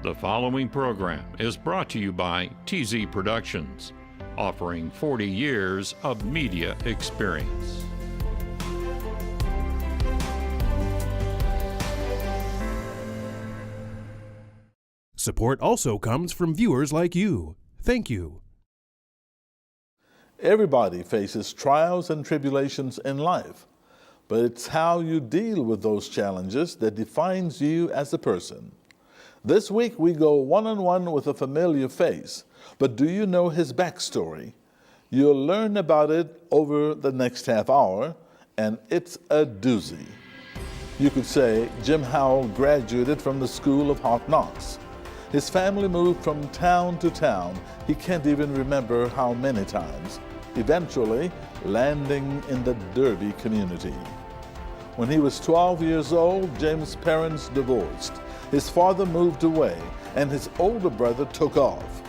The following program is brought to you by TZ Productions, offering 40 years of media experience. Support also comes from viewers like you. Thank you. Everybody faces trials and tribulations in life, but it's how you deal with those challenges that defines you as a person. This week we go one-on-one with a familiar face, but do you know his backstory? You'll learn about it over the next half hour, and it's a doozy. You could say Jim Howell graduated from the School of Hard Knocks. His family moved from town to town. He can't even remember how many times, eventually landing in the Derby community. When he was 12 years old, Jim's parents divorced. His father moved away, and his older brother took off.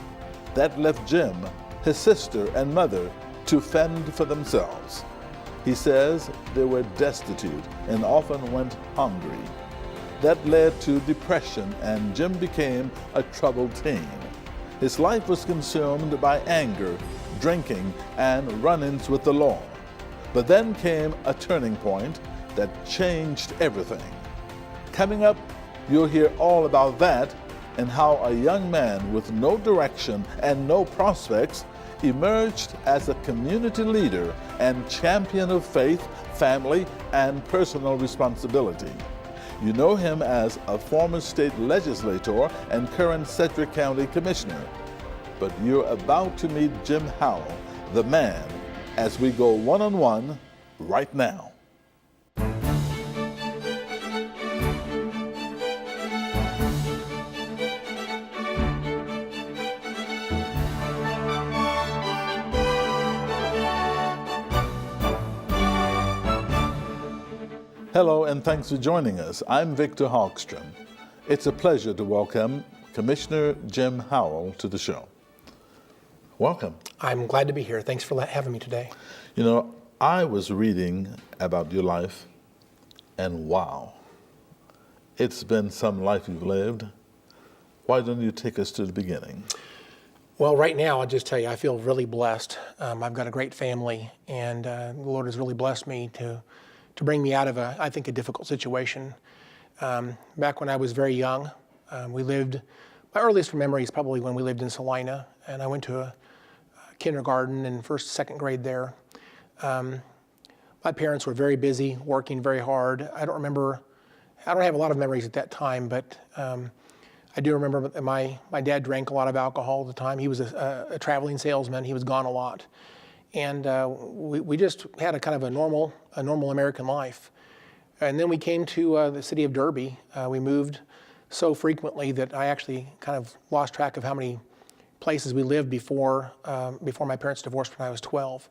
That left Jim, his sister, and mother to fend for themselves. He says they were destitute and often went hungry. That led to depression, and Jim became a troubled teen. His life was consumed by anger, drinking, and run-ins with the law. But then came a turning point that changed everything. Coming up, you'll hear all about that and how a young man with no direction and no prospects emerged as a community leader and champion of faith, family, and personal responsibility. You know him as a former state legislator and current Sedgwick County commissioner. But you're about to meet Jim Howell, the man, as we go one-on-one right now. Hello, and thanks for joining us. I'm Victor Hogstrom. It's a pleasure to welcome Commissioner Jim Howell to the show. Welcome. I'm glad to be here. Thanks for having me today. You know, I was reading about your life, and wow, it's been some life you've lived. Why don't you take us to the beginning? Well, right now, I'll just tell you, I feel really blessed. I've got a great family, and the Lord has really blessed me to bring me out of I think, a difficult situation. Back when I was very young, we lived, my earliest memory is probably when we lived in Salina, and I went to a kindergarten and first, second grade there. My parents were very busy, working very hard. I don't have a lot of memories at that time, but I do remember that my dad drank a lot of alcohol at the time. He was a traveling salesman. He was gone a lot. And we just had a kind of a normal American life. And then we came to the city of Derby. We moved so frequently that I actually kind of lost track of how many places we lived before my parents divorced when I was 12.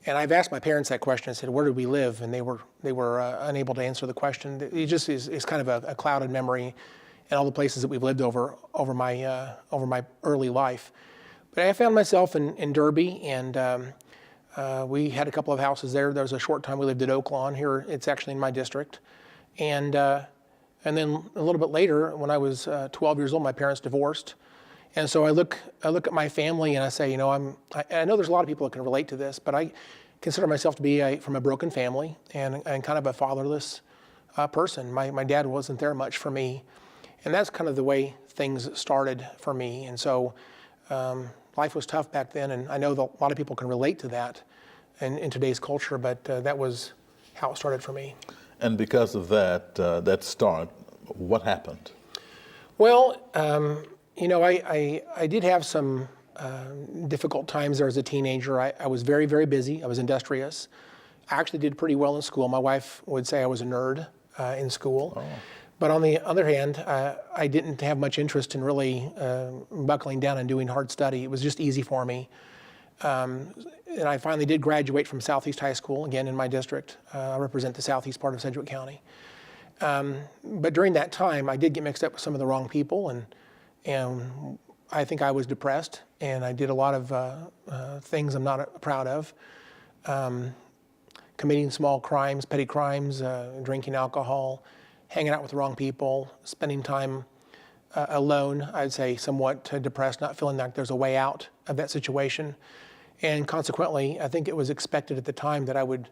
And I've asked my parents that question. I said, where did we live? And they were unable to answer the question. It just is kind of a clouded memory and all the places that we've lived over my early life. But I found myself in Derby, and we had a couple of houses there. There was a short time we lived at Oaklawn. Here, it's actually in my district. And then a little bit later, when I was 12 years old, my parents divorced. And so I look at my family and I say, you know, I know there's a lot of people that can relate to this, but I consider myself to be from a broken family and kind of a fatherless person. My dad wasn't there much for me. And that's kind of the way things started for me. And so life was tough back then, and I know that a lot of people can relate to that in today's culture, but that was how it started for me. And because of that start, what happened? Well, you know, I did have some difficult times there as a teenager. I was very, very busy. I was industrious. I actually did pretty well in school. My wife would say I was a nerd in school. Oh. But on the other hand, I didn't have much interest in really buckling down and doing hard study. It was just easy for me. And I finally did graduate from Southeast High School, again in my district. I represent the southeast part of Sedgwick County. But during that time, I did get mixed up with some of the wrong people, and I think I was depressed, and I did a lot of things I'm not proud of. Committing small crimes, petty crimes, drinking alcohol, hanging out with the wrong people, spending time alone, I'd say somewhat depressed, not feeling like there's a way out of that situation. And consequently, I think it was expected at the time that I would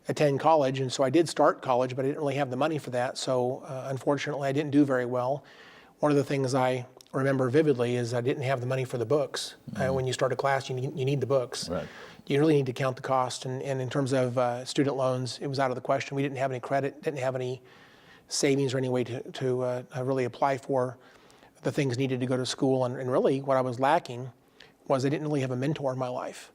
attend college, and so I did start college, but I didn't really have the money for that, so unfortunately I didn't do very well. One of the things I remember vividly is I didn't have the money for the books. When you start a class, you need the books. Right. You really need to count the cost, and in terms of student loans, it was out of the question. We didn't have any credit, didn't have any savings or any way to really apply for the things needed to go to school, and really what I was lacking was I didn't really have a mentor in my life.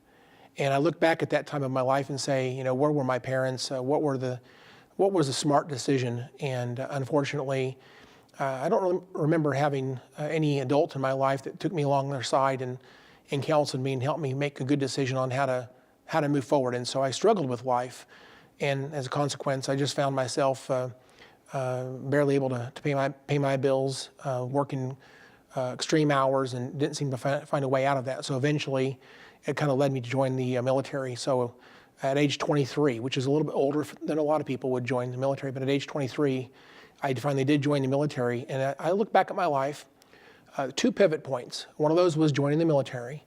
And I look back at that time of my life and say, you know, where were my parents? What was a smart decision? And unfortunately, I don't really remember having any adult in my life that took me along their side and counseled me and helped me make a good decision on how to move forward. And so I struggled with life, and as a consequence, I just found myself barely able to pay my bills, working extreme hours, and didn't seem to find a way out of that. So eventually, it kind of led me to join the military. So at age 23, which is a little bit older than a lot of people would join the military, but at age 23, I finally did join the military. And I look back at my life, 2 pivot points. One of those was joining the military.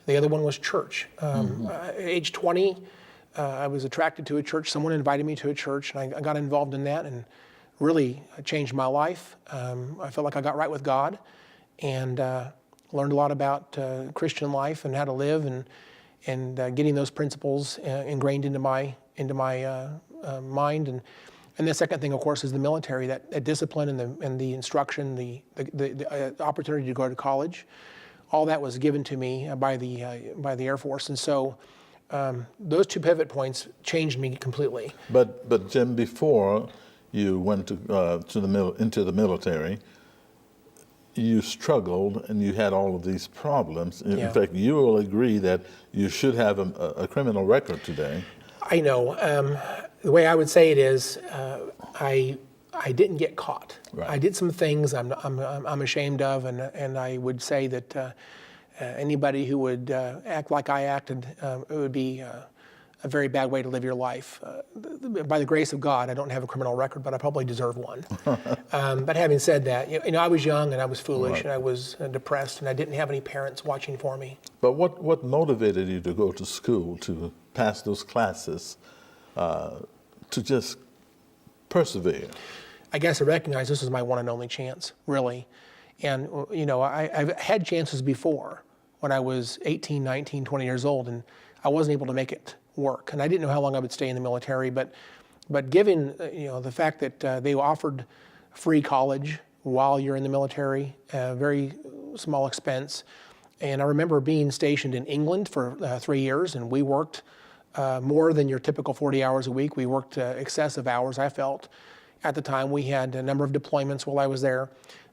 The other one was church. At age 20, I was attracted to a church. Someone invited me to a church, and I got involved in that and really changed my life. I felt like I got right with God, and learned a lot about Christian life and how to live, and getting those principles ingrained into my mind. And the second thing, of course, is the military, that discipline and the instruction, the opportunity to go to college. All that was given to me by the Air Force, and so those 2 pivot points changed me completely. But Jim, before you went into the military, you struggled and you had all of these problems. In fact, you will agree that you should have a criminal record today. I know. The way I would say it is, I didn't get caught. Right. I did some things I'm ashamed of, and I would say that anybody who would act like I acted, it would be a very bad way to live your life. By the grace of God, I don't have a criminal record, but I probably deserve one. But having said that, you know, I was young and I was foolish, Right. and I was depressed, and I didn't have any parents watching for me. But what motivated you to go to school, to pass those classes, to just persevere? I guess I recognize this is my one and only chance, really. And, you know, I've had chances before when I was 18, 19, 20 years old, and I wasn't able to make it work. And I didn't know how long I would stay in the military, but given, you know, the fact that they offered free college while you're in the military, very small expense. And I remember being stationed in England for 3 years, and we worked more than your typical 40 hours a week. We worked excessive hours, I felt. At the time, we had a number of deployments while I was there.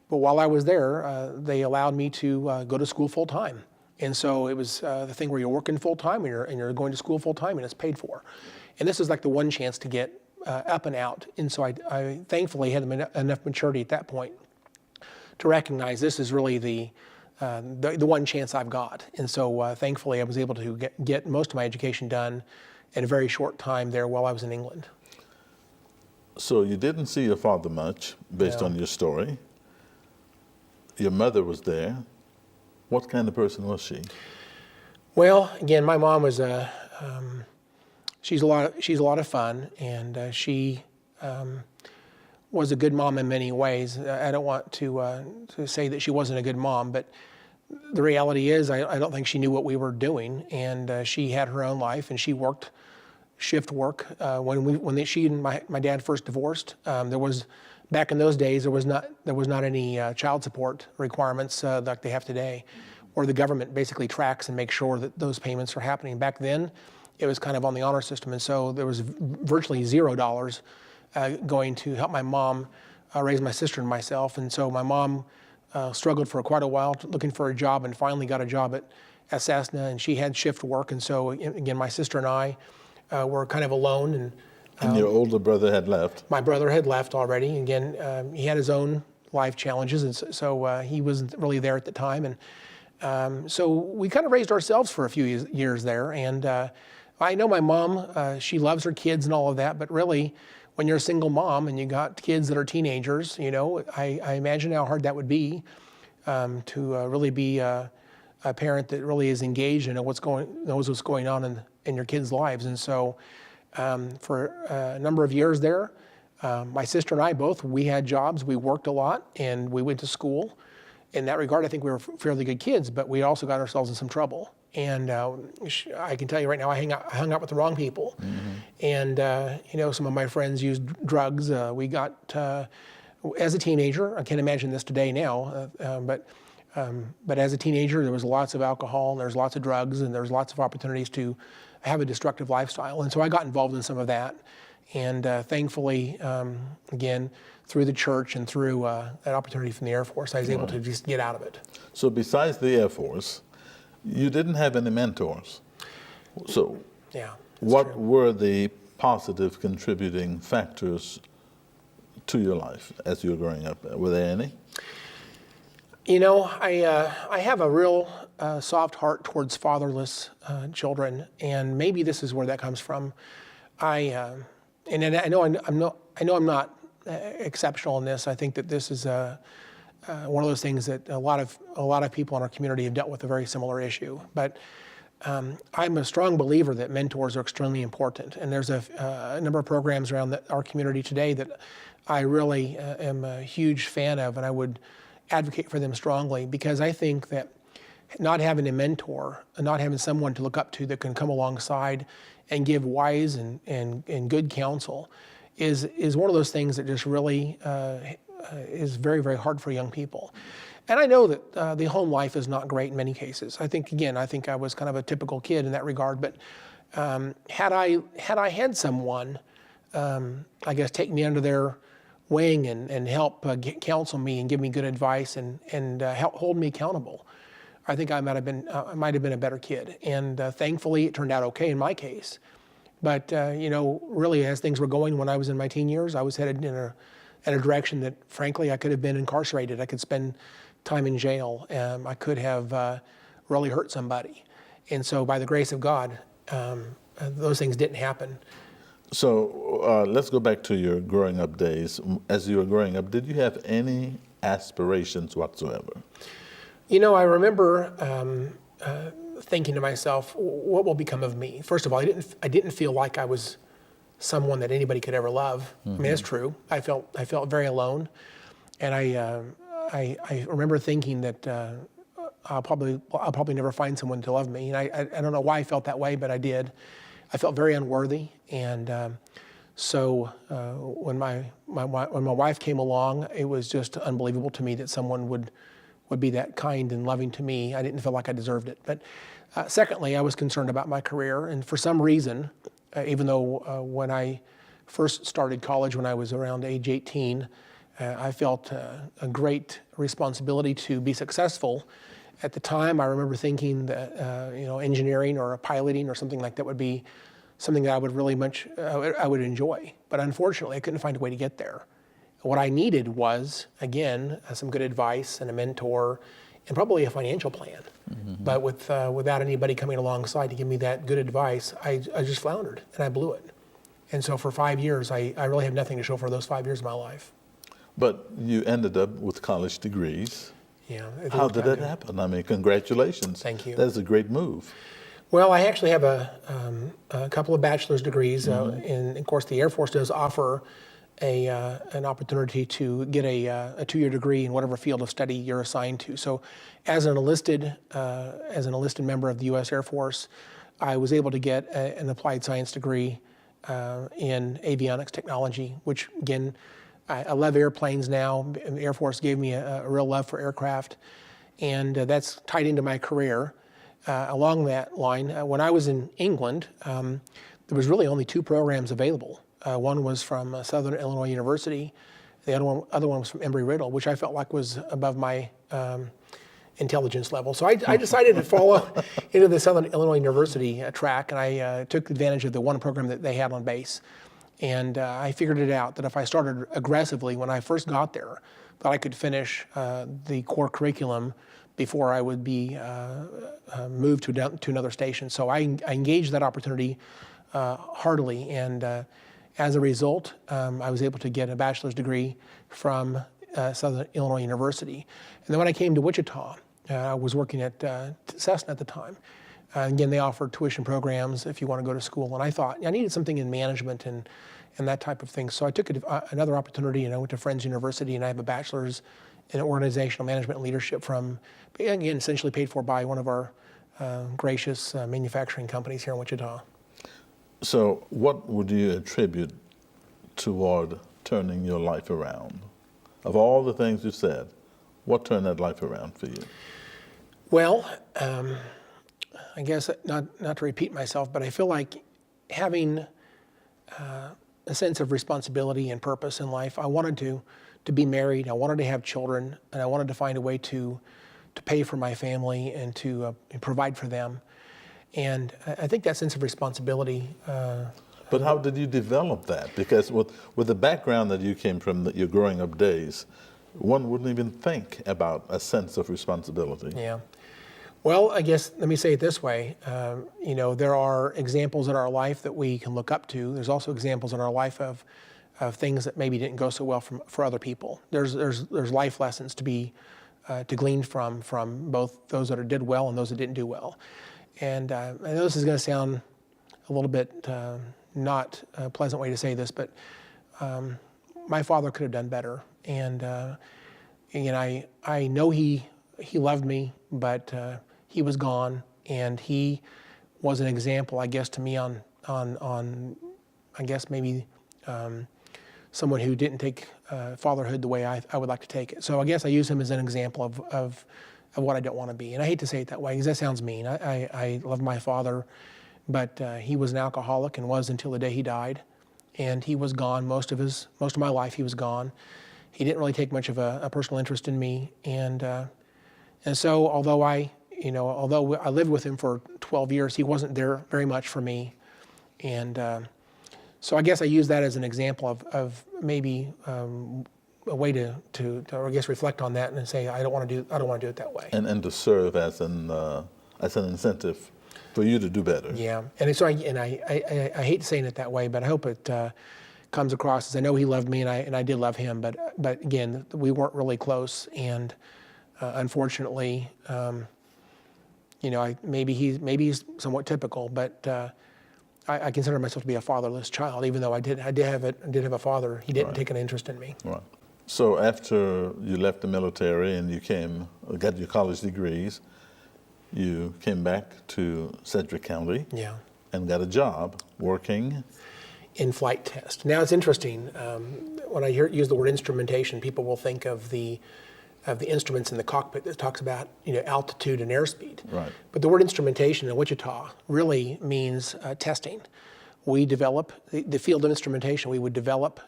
But while I was there, they allowed me to go to school full time. And so it was the thing where you're working full time and you're going to school full time and it's paid for. And this is like the one chance to get up and out. And so I thankfully had enough maturity at that point to recognize this is really the one chance I've got. And so thankfully I was able to get most of my education done in a very short time there while I was in England. So you didn't see your father much, based on your story. Your mother was there. What kind of person was she? Well, again, my mom was she's a lot of fun, and she was a good mom in many ways. I don't want to say that she wasn't a good mom, but the reality is I don't think she knew what we were doing, and she had her own life, and she worked shift work. When she and my dad first divorced, there was, back in those days, there was not any child support requirements like they have today, where the government basically tracks and makes sure that those payments are happening. Back then, it was kind of on the honor system, and so there was virtually $0 going to help my mom raise my sister and myself. And so my mom struggled for quite a while looking for a job, and finally got a job at Cessna, and she had shift work. And so again, my sister and I were kind of alone. And your older brother had left. My brother had left already. Again, he had his own life challenges, and so he wasn't really there at the time. And so we kind of raised ourselves for a few years there. And I know my mom, she loves her kids and all of that, but really when you're a single mom and you got kids that are teenagers, I imagine how hard that would be to really be a parent that really is engaged and knows what's going on in your kids' lives. And so for a number of years there, my sister and I both, we had jobs, we worked a lot, and we went to school. In that regard, I think we were fairly good kids, but we also got ourselves in some trouble. And I can tell you right now, I hung out with the wrong people. And some of my friends used drugs. We got, as a teenager, I can't imagine this today now, but as a teenager, there was lots of alcohol, and there was lots of drugs, and there was lots of opportunities to have a destructive lifestyle. And so I got involved in some of that. And thankfully, again, through the church and through that opportunity from the Air Force, I was able to just get out of it. So besides the Air Force, you didn't have any mentors. So yeah, what were the positive contributing factors to your life as you were growing up? Were there any? I have a real soft heart towards fatherless children, and maybe this is where that comes from. I know I'm not exceptional in this. I think that this is one of those things that a lot of people in our community have dealt with a very similar issue. But I'm a strong believer that mentors are extremely important, and there's a number of programs around our community today that I really am a huge fan of, and I would advocate for them strongly, because I think that not having a mentor, and not having someone to look up to that can come alongside and give wise and good counsel is one of those things that just really is very, very hard for young people. And I know that the home life is not great in many cases. I think I was kind of a typical kid in that regard, but had I had someone, I guess, take me under their wing and help counsel me and give me good advice and help hold me accountable, I think I might have been a better kid. And thankfully, it turned out okay in my case. But really, as things were going when I was in my teen years, I was headed in a direction that, frankly, I could have been incarcerated. I could spend time in jail. I could have really hurt somebody. And so, by the grace of God, those things didn't happen. So let's go back to your growing up days. As you were growing up, did you have any aspirations whatsoever? I remember thinking to myself, what will become of me? First of all, I didn't feel like I was someone that anybody could ever love. I mean, that's true. I felt very alone, and I remember thinking that I'll probably never find someone to love me. And I don't know why I felt that way, but I did. I felt very unworthy, and so when my wife came along, it was just unbelievable to me that someone would be that kind and loving to me. I didn't feel like I deserved it. But secondly, I was concerned about my career, and for some reason, even though when I first started college when I was around age 18, I felt a great responsibility to be successful. At the time, I remember thinking that engineering or piloting or something like that would be something that I would really I would enjoy. But unfortunately, I couldn't find a way to get there. What I needed was, again, some good advice and a mentor, and probably a financial plan. But without anybody coming alongside to give me that good advice, I just floundered and I blew it. And so for 5 years, I really have nothing to show for those 5 years of my life. But you ended up with college degrees. Yeah. How did that happen? I mean, congratulations. Thank you. That's a great move. Well, I actually have a couple of bachelor's degrees, and of course the Air Force does offer an opportunity to get a 2-year degree in whatever field of study you're assigned to. So as an enlisted member of the U.S. Air Force, I was able to get an applied science degree in avionics technology, which again, I love airplanes now. The Air Force gave me a real love for aircraft, and that's tied into my career. Along that line, when I was in England, there was really only 2 programs available. One was from Southern Illinois University. The other one was from Embry-Riddle, which I felt like was above my intelligence level. So I decided to follow into the Southern Illinois University track, and I took advantage of the one program that they had on base. And I figured it out that if I started aggressively when I first got there, that I could finish the core curriculum before I would be moved to another station. So I engaged that opportunity heartily, and As a result, I was able to get a bachelor's degree from Southern Illinois University. And then when I came to Wichita, I was working at Cessna at the time. Again, they offered tuition programs if you want to go to school. And I thought I needed something in management and that type of thing. So I took another opportunity, and I went to Friends University, and I have a bachelor's in organizational management and leadership from, again, essentially paid for by one of our gracious manufacturing companies here in Wichita. So what would you attribute toward turning your life around? Of all the things you said, what turned that life around for you? Well, I guess not to repeat myself, but I feel like having a sense of responsibility and purpose in life. I wanted to be married, I wanted to have children, and I wanted to find a way to pay for my family and to provide for them. And I think that sense of responsibility. But how did you develop that? Because with the background that you came from, your growing up days, one wouldn't even think about a sense of responsibility. Yeah. Well, I guess, let me say it this way. There are examples in our life that we can look up to. There's also examples in our life of things that maybe didn't go so well for other people. There's life lessons to glean from both those that did well and those that didn't do well. And I know this is going to sound a little bit not a pleasant way to say this, but my father could have done better. And I know he loved me, but he was gone, and he was an example, I guess, to me on I guess maybe someone who didn't take fatherhood the way I would like to take it. So I guess I use him as an example of what I don't want to be. And I hate to say it that way because that sounds mean. I love my father, but he was an alcoholic and was until the day he died. And he was gone most of my life. He was gone. He didn't really take much of a personal interest in me. And so although I lived with him for 12 years, he wasn't there very much for me. And so I guess I use that as an example of maybe a way to I guess reflect on that and say I don't want to do it that way. And to serve as an incentive for you to do better. Yeah, and so I hate saying it that way, but I hope it comes across as I know he loved me and I did love him, but again we weren't really close, and unfortunately, maybe he's somewhat typical, but. I consider myself to be a fatherless child, even though I did have a father. He didn't take an interest in me. Right. So after you left the military and you got your college degrees, you came back to Sedgwick County. Yeah. And got a job working in flight test. Now it's interesting. When I use the word instrumentation, people will think of the instruments in the cockpit that talks about altitude and airspeed. Right. But the word instrumentation in Wichita really means testing. We develop the field of instrumentation. We would develop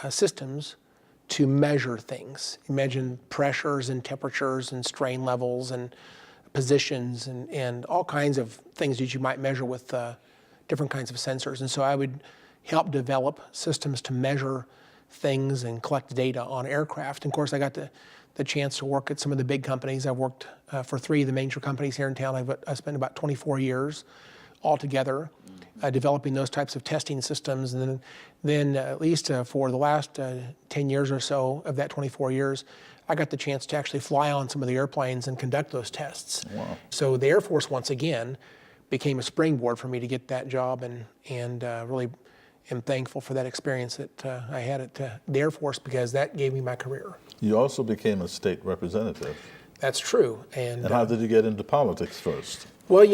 systems to measure things. Imagine pressures and temperatures and strain levels and positions and all kinds of things that you might measure with different kinds of sensors. And so I would help develop systems to measure things and collect data on aircraft. And of course, I got the chance to work at some of the big companies. I've worked for 3 of the major companies here in town. I spent about 24 years altogether developing those types of testing systems. And then at least for the last 10 years or so of that 24 years, I got the chance to actually fly on some of the airplanes and conduct those tests. Wow. So the Air Force, once again, became a springboard for me to get that job, and really am thankful for that experience that I had at the Air Force, because that gave me my career. You also became a state representative. That's true. And how did you get into politics first? Well,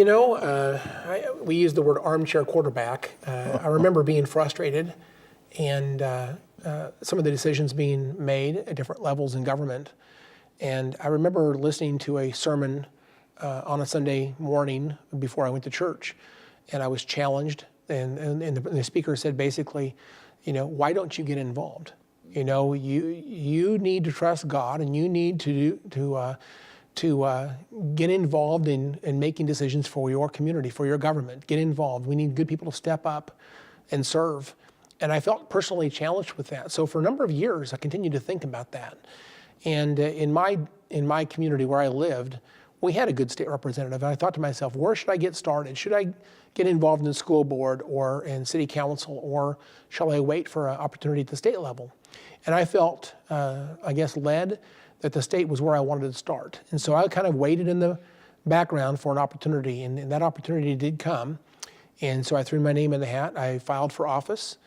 we use the word armchair quarterback. I remember being frustrated and some of the decisions being made at different levels in government. And I remember listening to a sermon on a Sunday morning before I went to church, and I was challenged. And the speaker said basically, why don't you get involved? You need to trust God, and you need to get involved in making decisions for your community, for your government. Get involved. We need good people to step up and serve. And I felt personally challenged with that. So for a number of years, I continued to think about that. And in my community where I lived, we had a good state representative. And I thought to myself, where should I get started? Should I get involved in the school board or in city council, or shall I wait for an opportunity at the state level? And I felt, I guess, led that the state was where I wanted to start. And so I kind of waited in the background for an opportunity, and that opportunity did come. And so I threw my name in the hat. I filed for office,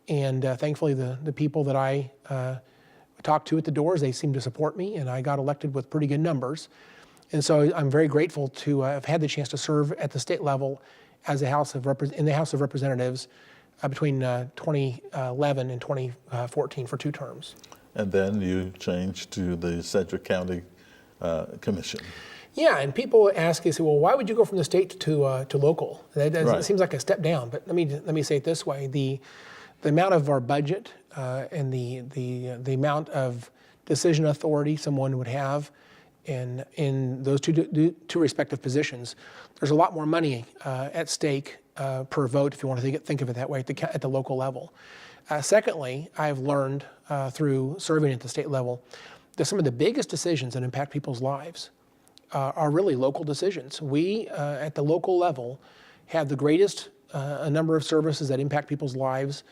and thankfully the people that I talked to at the doors, they seemed to support me, and I got elected with pretty good numbers. And so I'm very grateful to have had the chance to serve at the state level as in the House of Representatives between 2011 and 2014 for 2 terms. And then you changed to the Sedgwick County Commission. Yeah, and people ask, they say, well, why would you go from the state to local? That Right. It seems like a step down, but let me say it this way: the amount of our budget and the amount of decision authority someone would have in those two respective positions, there's a lot more money at stake per vote, if you want to think of it that way, at the local level. Secondly, I've learned through serving at the state level that some of the biggest decisions that impact people's lives are really local decisions. We, at the local level, have the greatest number of services that impact people's lives.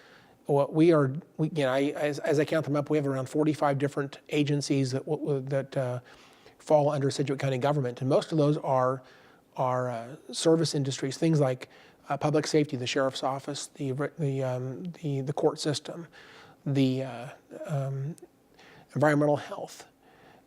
As I count them up, we have around 45 different agencies that fall under Sedgwick County government, and most of those are service industries, things like public safety, the sheriff's office, the court system, the environmental health.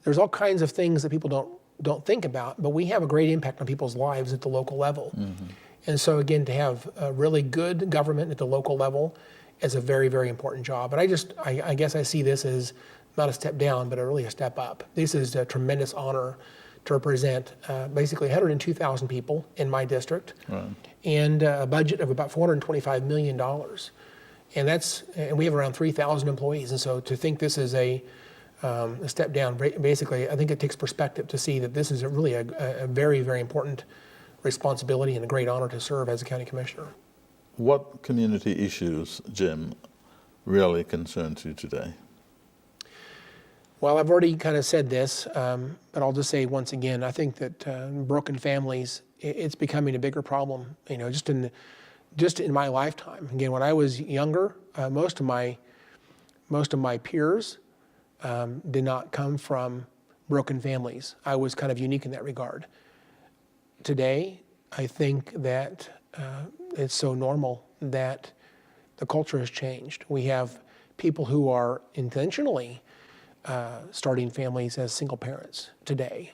There's all kinds of things that people don't think about, but we have a great impact on people's lives at the local level. Mm-hmm. And so again, to have a really good government at the local level is a very, very important job. And I guess I see this as not a step down, but really a step up. This is a tremendous honor to represent basically 102,000 people in my district, right, and a budget of about $425 million. And we have around 3,000 employees. And so to think this is a step down, basically, I think it takes perspective to see that this is really a very, very important responsibility and a great honor to serve as a county commissioner. What community issues, Jim, really concerns you today? Well, I've already kind of said this, but I'll just say once again, I think that broken families, it's becoming a bigger problem, just in my lifetime. Again, when I was younger, most of my peers did not come from broken families. I was kind of unique in that regard. Today, I think that it's so normal that the culture has changed. We have people who are intentionally starting families as single parents today.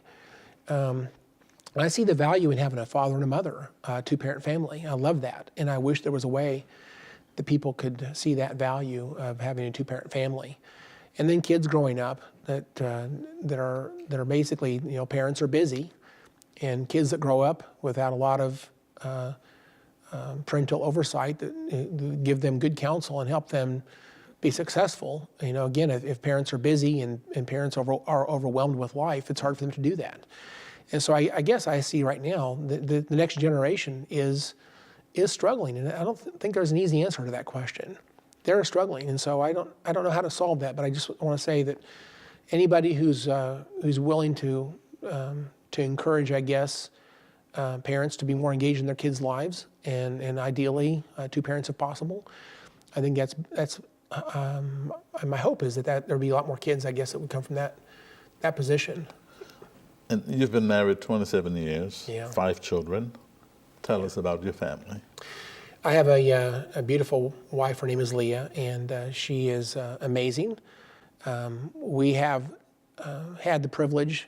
I see the value in having a father and a mother, two-parent family. I love that, and I wish there was a way that people could see that value of having a two-parent family. And then kids growing up that are basically, parents are busy, and kids that grow up without a lot of parental oversight that give them good counsel and help them be successful. Again, if parents are busy and parents are overwhelmed with life, it's hard for them to do that. And so I guess I see right now the next generation is struggling, and I don't think there's an easy answer to that question. They're struggling, and so I don't know how to solve that. But I just want to say that anybody who's willing to encourage, I guess, parents to be more engaged in their kids' lives, and ideally two parents if possible, I think that's my hope is that there'll be a lot more kids, I guess, that would come from that position. And you've been married 27 years, yeah. 5 children. Tell us about your family. I have a beautiful wife. Her name is Leah, and she is amazing. We have had the privilege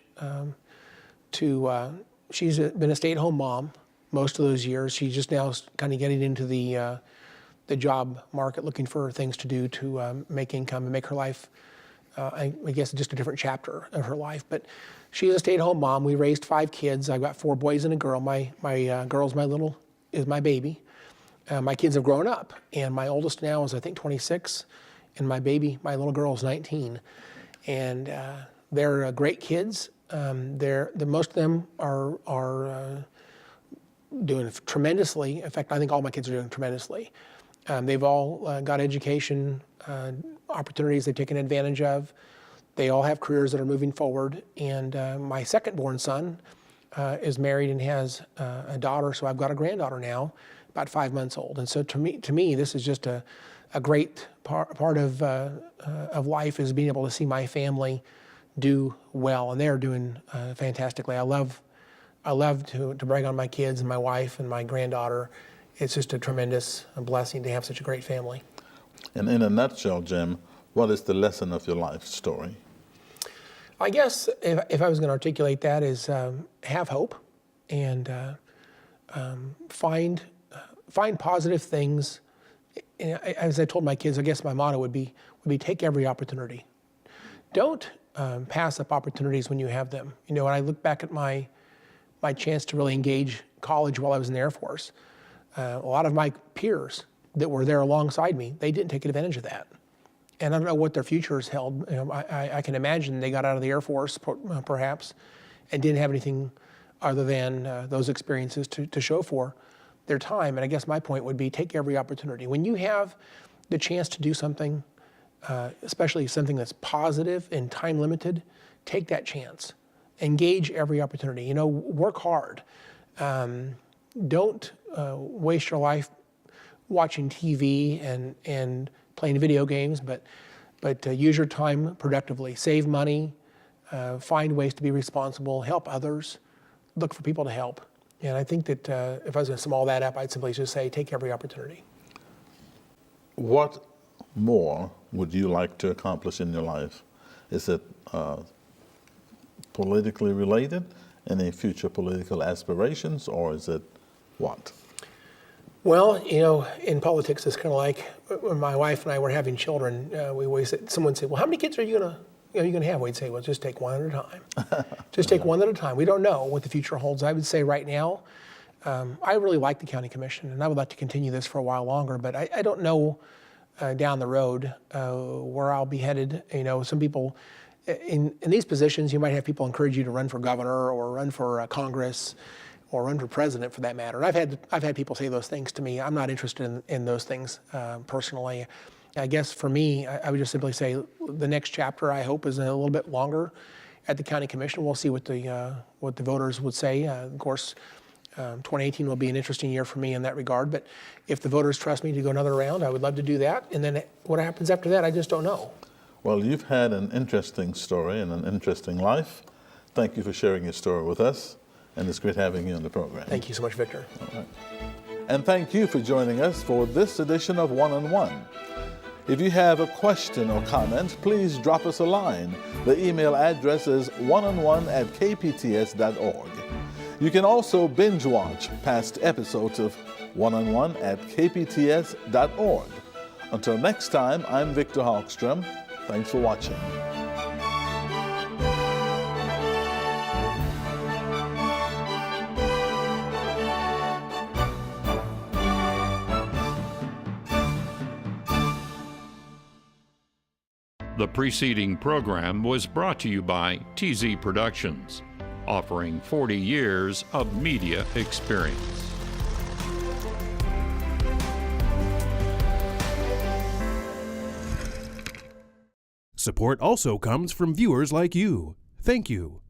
she's been a stay-at-home mom most of those years. She's just now kind of getting into the job market, looking for things to do to make income and make her life, I guess, just a different chapter of her life. But she's a stay-at-home mom. We raised 5 kids. I've got 4 boys and a girl. My girl's is my baby. My kids have grown up, and my oldest now is, I think, 26, and my little girl is 19. And they're great kids. Most of them are doing tremendously. In fact, I think all my kids are doing tremendously. They've all got education opportunities they've taken advantage of. They all have careers that are moving forward. And my second-born son is married and has a daughter, so I've got a granddaughter now, about 5 months old. And so to me, this is just a great part of life, is being able to see my family do well, and they're doing fantastically. I love to brag on my kids and my wife and my granddaughter. It's just a tremendous blessing to have such a great family. And in a nutshell, Jim, what is the lesson of your life story? I guess if I was going to articulate that is have hope and find positive things. As I told my kids, I guess my motto would be take every opportunity. Don't pass up opportunities when you have them. When I look back at my chance to really engage college while I was in the Air Force, a lot of my peers that were there alongside me, they didn't take advantage of that. And I don't know what their futures held. I can imagine they got out of the Air Force, perhaps, and didn't have anything other than those experiences to show for their time. And I guess my point would be take every opportunity. When you have the chance to do something, especially something that's positive and time limited, take that chance. Engage every opportunity. Work hard. Don't waste your life watching TV and playing video games, but use your time productively. Save money, find ways to be responsible, help others, look for people to help. And I think that if I was going to sum all that up, I'd simply just say take every opportunity. What more would you like to accomplish in your life? Is it politically related? Any future political aspirations, or is it what? Well, in politics, it's kind of like when my wife and I were having children. We always someone said, "Well, how many kids are you gonna have?" We'd say, "Well, just take one at a time. Just take one at a time." We don't know what the future holds. I would say right now, I really like the county commission, and I would like to continue this for a while longer. But I don't know down the road where I'll be headed. Some people in these positions, you might have people encourage you to run for governor or run for Congress, or run for president for that matter. And I've had people say those things to me. I'm not interested in those things personally. I guess for me, I would just simply say the next chapter, I hope, is a little bit longer at the county commission. We'll see what the voters would say. Of course, 2018 will be an interesting year for me in that regard. But if the voters trust me to go another round, I would love to do that. And then what happens after that, I just don't know. Well, you've had an interesting story and an interesting life. Thank you for sharing your story with us. And it's great having you on the program. Thank you so much, Victor. All right. And thank you for joining us for this edition of One-on-One. If you have a question or comment, please drop us a line. The email address is oneonone@kpts.org. You can also binge watch past episodes of One-on-One at kpts.org. Until next time, I'm Victor Hogstrom. Thanks for watching. The preceding program was brought to you by TZ Productions, offering 40 years of media experience. Support also comes from viewers like you. Thank you.